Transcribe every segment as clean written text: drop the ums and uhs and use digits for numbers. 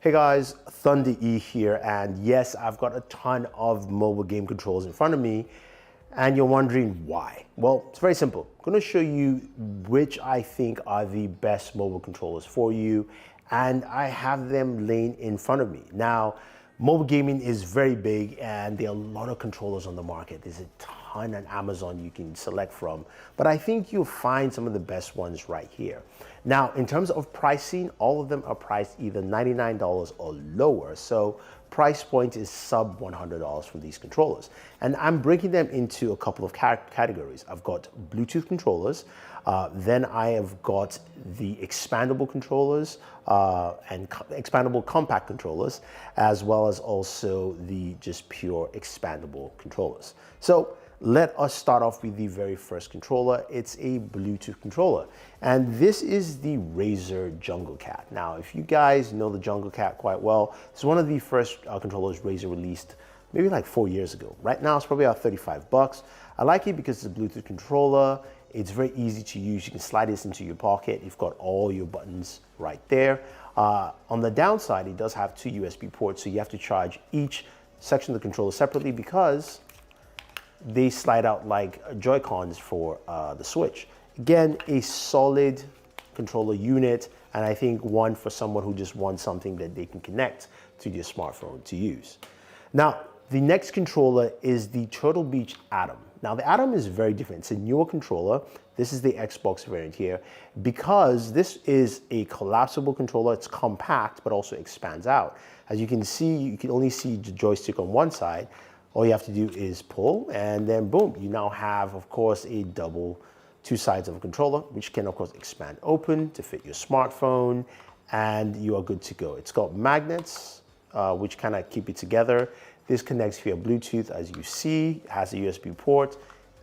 Hey guys, Thunder E here, and yes, I've got a ton of mobile game controllers in front of me, and you're wondering why. Well, it's very simple. I'm gonna show you which I think are the best mobile controllers for you, and I have them laying in front of me. Now, mobile gaming is very big, and there are a lot of controllers on the market. There's a ton on Amazon you can select from, but I think you'll find some of the best ones right here. Now, in terms of pricing, all of them are priced either $99 or lower. So price point is sub $100 for these controllers. And I'm breaking them into a couple of categories. I've got Bluetooth controllers, then I have got the expandable controllers and expandable compact controllers, as well as also the just pure expandable controllers. So let us start off with the very first controller. It's a Bluetooth controller, and this is the Razer Jungle Cat. Now, if you guys know the Jungle Cat quite well, it's one of the first controllers Razer released maybe like 4 years ago. Right now, it's probably about 35 bucks. I like it because it's a Bluetooth controller. It's very easy to use. You can slide this into your pocket. You've got all your buttons right there. On the downside, it does have 2 USB ports, so you have to charge each section of the controller separately because they slide out like Joy-Cons for the Switch. Again, a solid controller unit, and I think one for someone who just wants something that they can connect to their smartphone to use. Now, the next controller is the Turtle Beach Atom. Now, the Atom is very different. It's a newer controller. This is the Xbox variant here. Because this is a collapsible controller, it's compact, but also expands out. As you can see, you can only see the joystick on one side. All you have to do is pull, and then boom, you now have, of course, a double 2 sides of a controller, which can, of course, expand open to fit your smartphone, and you are good to go. It's got magnets, which kind of keep it together. This connects via Bluetooth, as you see. It has a USB port,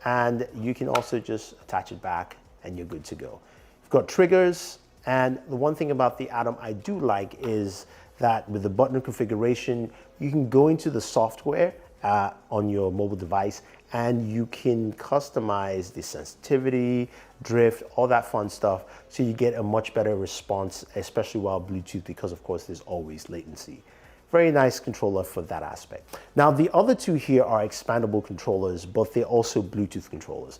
and you can also just attach it back, and you're good to go. You've got triggers, and the one thing about the Atom I do like is that with the button configuration, you can go into the software on your mobile device, and you can customize the sensitivity, drift, all that fun stuff, so you get a much better response, especially while Bluetooth, because of course there's always latency. Very nice controller for that aspect. Now, the other two here are expandable controllers, but they're also Bluetooth controllers.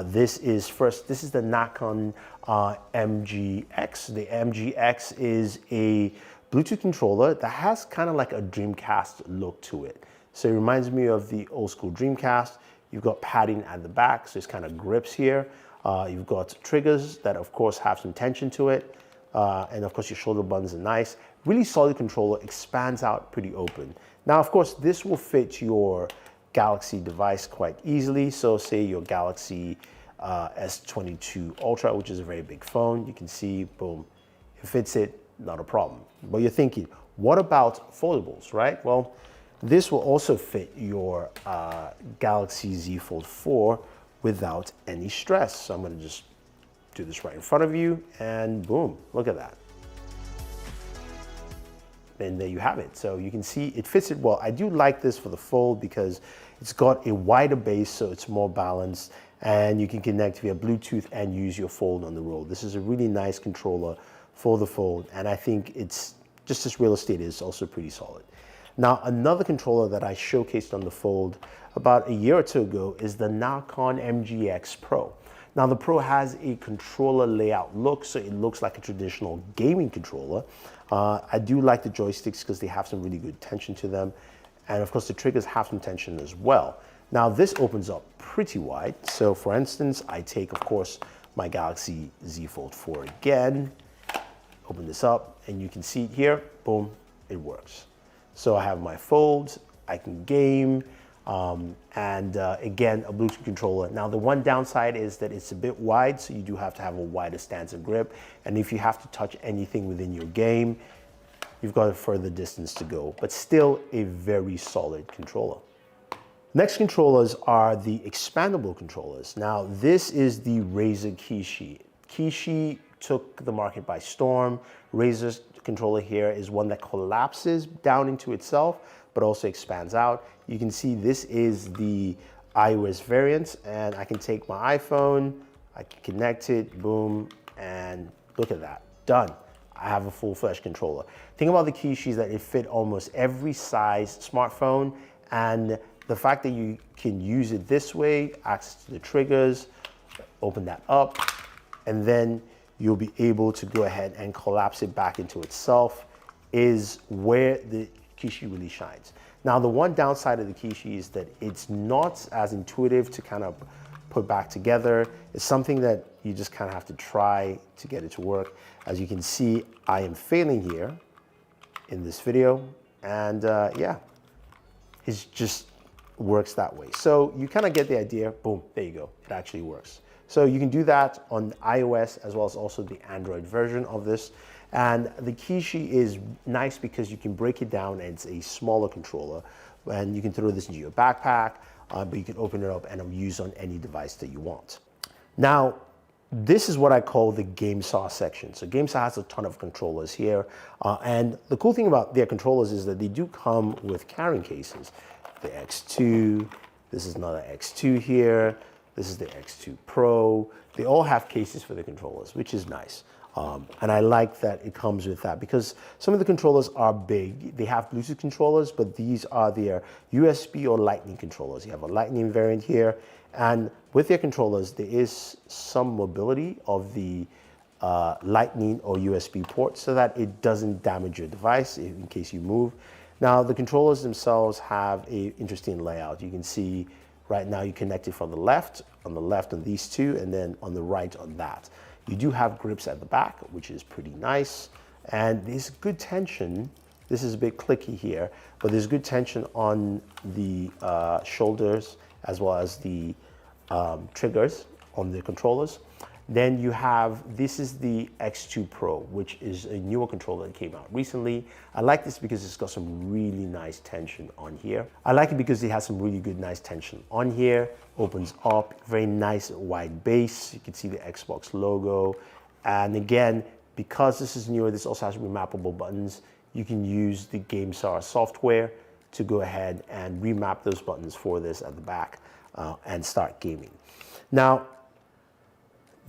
This is the Nacon MG-X. The MG-X is a Bluetooth controller that has kind of like a Dreamcast look to it. So it reminds me of the old school Dreamcast. You've got padding at the back, so it's kind of grips here. You've got triggers that of course have some tension to it. And of course your shoulder buttons are nice. Really solid controller, expands out pretty open. Now, of course, this will fit your Galaxy device quite easily. So say your Galaxy S22 Ultra, which is a very big phone. You can see, boom, it fits it, not a problem. But you're thinking, what about foldables, right? Well, this will also fit your Galaxy Z Fold 4 without any stress. So I'm gonna just do this right in front of you, and boom, look at that. And there you have it. So you can see it fits it well. I do like this for the fold because it's got a wider base, so it's more balanced, and you can connect via Bluetooth and use your fold on the road. This is a really nice controller for the fold, and I think it's just this real estate is also pretty solid. Now, another controller that I showcased on the Fold about a year or two ago is the Nacon MG-X Pro. Now, the Pro has a controller layout look, so it looks like a traditional gaming controller. I do like the joysticks because they have some really good tension to them. And of course, the triggers have some tension as well. Now, this opens up pretty wide. So for instance, I take, of course, my Galaxy Z Fold 4 again, open this up, and you can see it here, boom, it works. So I have my folds, I can game, and again, a Bluetooth controller. Now, the one downside is that it's a bit wide, so you do have to have a wider stance and grip. And if you have to touch anything within your game, you've got a further distance to go, but still a very solid controller. Next controllers are the expandable controllers. Now, this is the Razer Kishi. Kishi took the market by storm. Razer's controller here is one that collapses down into itself, but also expands out. You can see this is the iOS variant, and I can take my iPhone, I can connect it, boom, and look at that, done. I have a full-fledged controller. Thing about the Kishi is that it fit almost every size smartphone, and the fact that you can use it this way, access to the triggers, open that up, and then you'll be able to go ahead and collapse it back into itself is where the Kishi really shines. Now, the one downside of the Kishi is that it's not as intuitive to kind of put back together. It's something that you just kind of have to try to get it to work. As you can see, I am failing here in this video, and yeah, it just works that way. So you kind of get the idea. Boom, there you go. It actually works. So you can do that on iOS as well as also the Android version of this. And the Kishi is nice because you can break it down and it's a smaller controller, and you can throw this into your backpack, but you can open it up and use on any device that you want. Now, this is what I call the GameSir section. So GameSir has a ton of controllers here, and the cool thing about their controllers is that they do come with carrying cases. The X2, this is another X2 here, this is the X2 Pro. They all have cases for the controllers, which is nice. And I like that it comes with that because some of the controllers are big. They have Bluetooth controllers, but these are their USB or Lightning controllers. You have a Lightning variant here, and with their controllers, there is some mobility of the Lightning or USB port so that it doesn't damage your device in case you move. Now, the controllers themselves have an interesting layout. You can see right now you connect it from the left on these two, and then on the right on that. You do have grips at the back, which is pretty nice, and there's good tension. This is a bit clicky here, but there's good tension on the shoulders as well as the triggers on the controllers. Then you have, this is the X2 Pro, which is a newer controller that came out recently. I like this because it's got some really nice tension on here. I like it because it has some really good, nice tension on here. Opens up, very nice wide base. You can see the Xbox logo. And again, because this is newer, this also has remappable buttons. You can use the GameSir software to go ahead and remap those buttons for this at the back and start gaming. Now,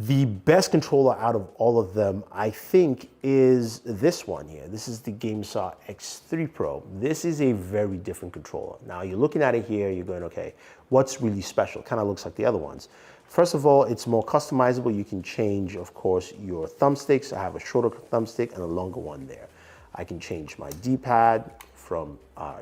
the best controller out of all of them, I think, is this one here. This is the GameSir X3 Pro. This is a very different controller. Now, you're looking at it here, you're going, okay, what's really special? Kind of looks like the other ones. First of all, it's more customizable. You can change, of course, your thumbsticks. I have a shorter thumbstick and a longer one there. I can change my D-pad from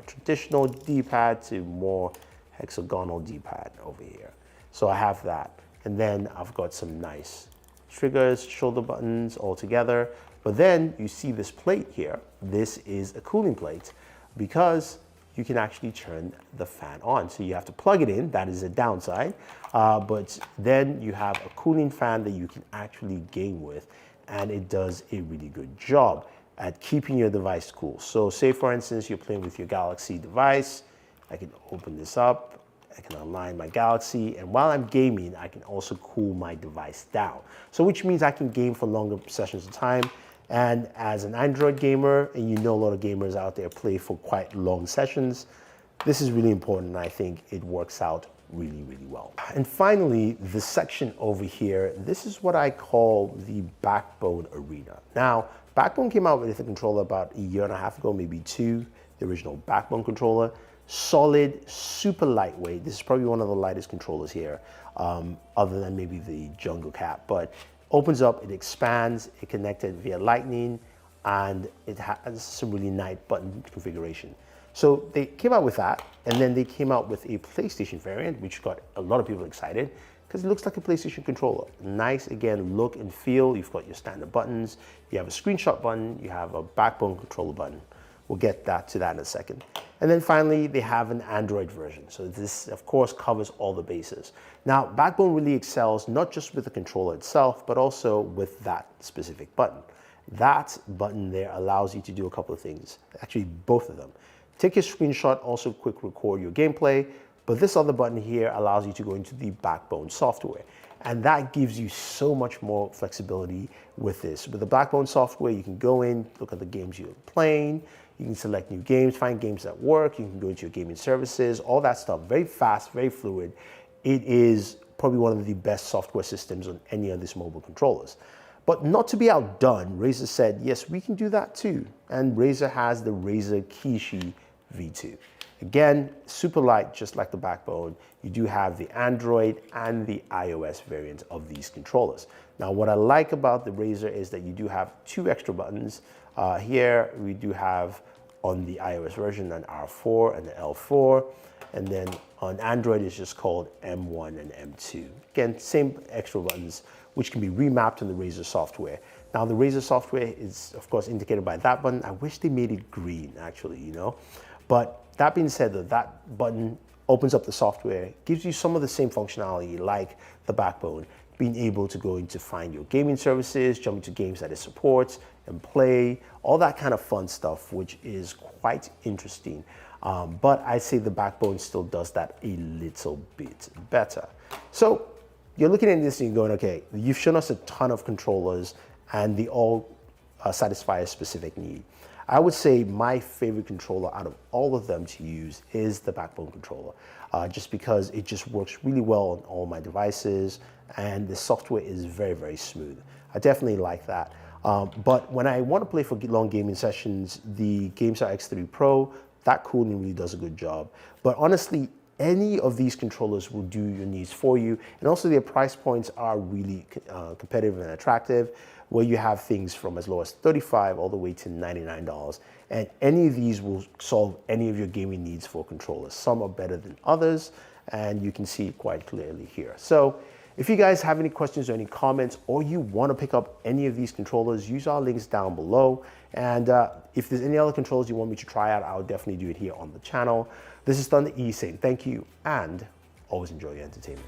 traditional D-pad to more hexagonal D-pad over here. So I have that. And then I've got some nice triggers, shoulder buttons all together. But then you see this plate here. This is a cooling plate because you can actually turn the fan on. So you have to plug it in. That is a downside. But then you have a cooling fan that you can actually game with. And it does a really good job at keeping your device cool. So say, for instance, you're playing with your Galaxy device. I can open this up. I can align my Galaxy, and while I'm gaming, I can also cool my device down. So which means I can game for longer sessions of time. And as an Android gamer, and you know a lot of gamers out there play for quite long sessions, this is really important, and I think it works out really, really well. And finally, the section over here, this is what I call the Backbone Arena. Now, Backbone came out with a controller about a year and a half ago, maybe two, the original Backbone controller. Solid, super lightweight. This is probably one of the lightest controllers here, other than maybe the Jungle Cat. But opens up, it expands, it connected via Lightning, and it has some really nice button configuration. So they came out with that, and then they came out with a PlayStation variant, which got a lot of people excited because it looks like a PlayStation controller. Nice, again, look and feel. You've got your standard buttons, you have a screenshot button, you have a Backbone controller button. We'll get to that in a second. And then finally, they have an Android version. So this, of course, covers all the bases. Now, Backbone really excels not just with the controller itself, but also with that specific button. That button there allows you to do a couple of things, actually both of them. Take a screenshot, also quick record your gameplay, but this other button here allows you to go into the Backbone software. And that gives you so much more flexibility with this. With the Backbone software, you can go in, look at the games you're playing, you can select new games, find games that work, you can go into your gaming services, all that stuff. Very fast, very fluid. It is probably one of the best software systems on any of these mobile controllers. But not to be outdone, Razer said, yes, we can do that too. And Razer has the Razer Kishi V2. Again, super light, just like the backbone. You do have the Android and the iOS variant of these controllers. Now, what I like about the Razer is that you do have 2 extra buttons. Here, we do have on the iOS version an R4 and an L4. And then on Android, it's just called M1 and M2. Again, same extra buttons, which can be remapped in the Razer software. Now, the Razer software is, of course, indicated by that button. I wish they made it green, actually, you know. But that being said, that button opens up the software, gives you some of the same functionality like the backbone, being able to go in to find your gaming services, jump into games that it supports and play, all that kind of fun stuff, which is quite interesting. But I say the backbone still does that a little bit better. So you're looking at this and you're going, okay, you've shown us a ton of controllers and they all satisfy a specific need. I would say my favorite controller out of all of them to use is the backbone controller, just because it just works really well on all my devices and the software is very, very smooth. I definitely like that. But when I want to play for long gaming sessions, the GameSir X3 Pro, that cooling really does a good job. But honestly, any of these controllers will do your needs for you. And also their price points are really competitive and attractive, where you have things from as low as $35 all the way to $99. And any of these will solve any of your gaming needs for controllers. Some are better than others, and you can see it quite clearly here. So if you guys have any questions or any comments, or you want to pick up any of these controllers, use our links down below. And if there's any other controllers you want me to try out, I'll definitely do it here on the channel. This is Thunder E saying thank you and always enjoy your entertainment.